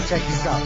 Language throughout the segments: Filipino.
Check this out.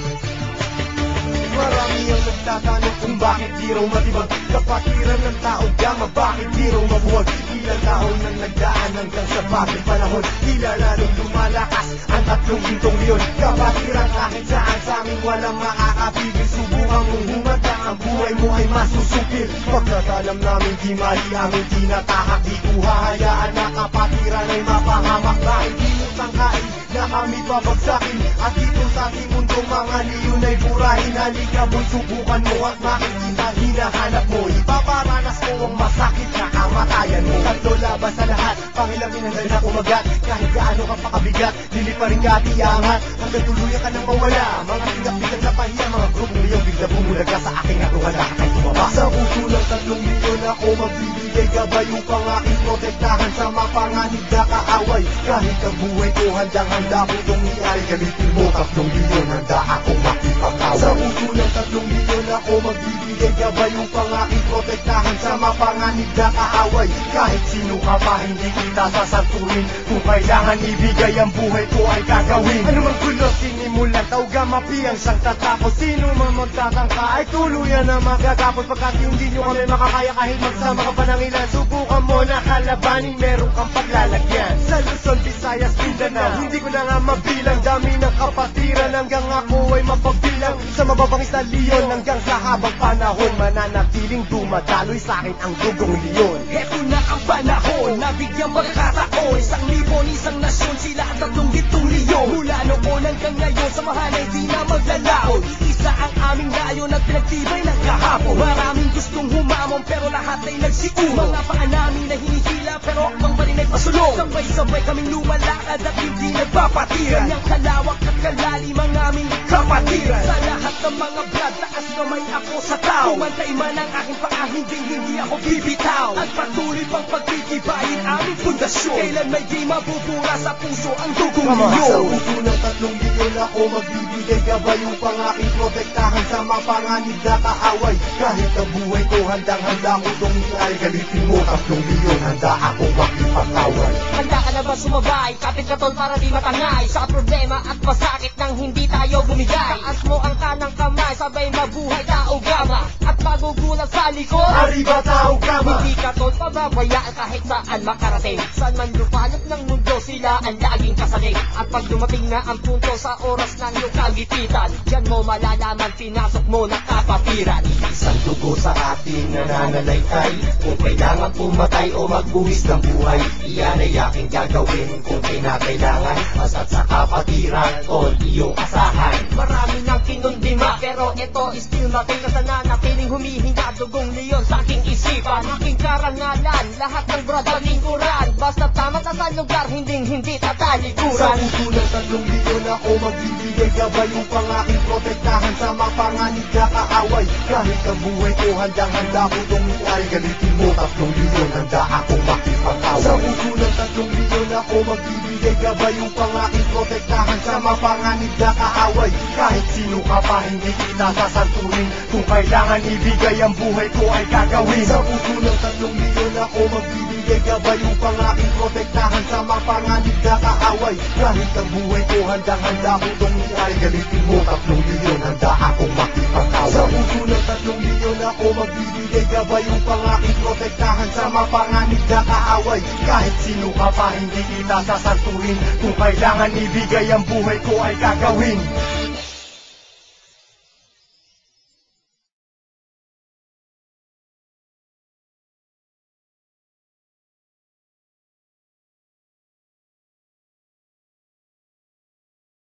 Marami ang nagtatanong kung bakit di raw matibag kapatiran ng tao gama, bakit di raw mabuwag. Ilang taon nang nagdaan hanggang sa bagong panahon, tila lalong lumalakas ang tatlong gintong leon. Kapatiran kahit saan sa amin walang makakapigil. Subukan mong humanda, ang buhay mo ay masusupil. Pagkatalam namin di mali aming tinatahak, di ko hahayaan na kapatiran ay mapangamak. Dahil di mo tangkain na kami babagsakin, at dito sa ating mundo mga leon ay burahin. Halika mo'y subukan mo at makikita hinahanap mo. Ipaparanas mo ang masakit na kamatayan mo. Tatlo laban sa lahat, pangilamin hanggang na kumagat. Kahit gaano ka pakabigat, lili pa rin gati angat hanggang tuluyan ka nang mawala. Mga bigat-bigat na pahiya, mga grupong liyong bigla bumulaga sa aking aruhala kay tumaba. Sa puso ng 3 milyon ako magbibigay gabay upang aking protektahan sa mapanganib na kaaway. Kahit ang buhay ko handang-handa ko itong iari, gamitin mo 3 milyon, handa akong makipag-away. Sa puso ng 3 milyon ako magbibigay gabay upang aking protektahan sa mapanganib na kaaway. Kahit sino ka pa hindi kita sasanturin, kung kailangan ibigay ang buhay ko ay gagawin. Ano mang gulo sinimulan, tauga mapiyang siyang tatapos. Sino man magtatangka ay tuluyan na magagapos, pagkat hindi nyo kami makakaya kahit magsama ka pa ng ilan. Subukan mo na kalabanin, meron kang paglalagyan. Sa Luzon, Visayas, Mindanao, hindi ko na nga mabilang. Dami ng kapatiran hanggang ako ay mapagbilang. Sa mababangis na leon hanggang sa habang panahon, mananatiling dumadaloy sa akin ang dugong leon. Heto na ang panahon, nabigyang magkataon. 1,000, isang nasyon, sila ang 3 gintong leon. Mula noon hanggang ngayon, samahan ay di na maglalaon. Iisa ang aming layon at pinagtibay ng kahapon. Maraming gustong humamon pero lahat ay nagsiuno. Mga paa namin na hinihila pero akbang pa rin ay pasulong. Sabay-sabay kaming lumalakad at hindi nagpapatiran. Ganyang kalawak at kalalim ang aming kapatiran. Sa lahat ng mga vlog, taas kamay ako sa tao. Pumantay man ang aking paa, hindi ako bibitaw. At patuloy pang pagtitibayin aming pundasyon. Kailan may di mabubura sa puso ang dugong leon. Sa puso ng 3 milyon ako magbibigay gabay upang aking protektahan sa mapanganib na kaaway. Kahit ang buhay ko handang-handa ko itong iari, galitin mo 3 milyon, handa akong makipag-away. Handa ka na ba sumabay? Kapit ka tol para di matangay sa problema at masakit nang hindi tayo bumigay. Taas mo ang kanang kamay, sabay mabuhay tao gama. At magugulat sa likod, arriba tao gama. hindi ka tol pababayaan kahit saan makarating. Saan man lupalot ng mundo, sila ang laging kasaling. At pag dumating na ang punto sa oras ng iyong kagipitan, diyan mo malalaman pinasok mo na kapatiran. Isang dugo sa ating nananalaytay, kung kailangan pumatay o magbuwis ng buhay, iyan ay aking gagawin kung kinakailangan. Basta't sa kapatiran o iyong asahan. Marami nang kinundima pero ito still natin na sana napiling humihinga dugong leon sa aking isipan. Aking karangalan, lahat ng brother lingkuran. Basta tama sa lugar, hindi tatalikuran. Sa puso ng 3 milyon ako magbibigay gabay upang aking protektahan sa mapanganib na kaaway. Kahit ang buhay ko handang-handa ko itong iari, galitin mo 3 milyon, handa akong makipag-away. Sa puso ng 3 milyon ako magbibigay gabay upang aking protektahan sa mapanganib na kaaway. Kahit sino ka pa hindi kita sasanturin, kung kailangan ibigay ang buhay ko ay gagawin. Sa puso ng 3 milyon ako magbibigay gabay upang aking protektahan sa mapanganib na kaaway. Kahit ang buhay ko handang-handa ko itong iari, galitin mo 3 milyon, handa akong makipag-away. Sa puso ng 3 milyon ako magbibigay gabay upang aking protektahan sa mapanganib na kaaway. Kahit sino ka pa hindi kita sasanturin, kung kailangan ibigay ang buhay ko ay gagawin.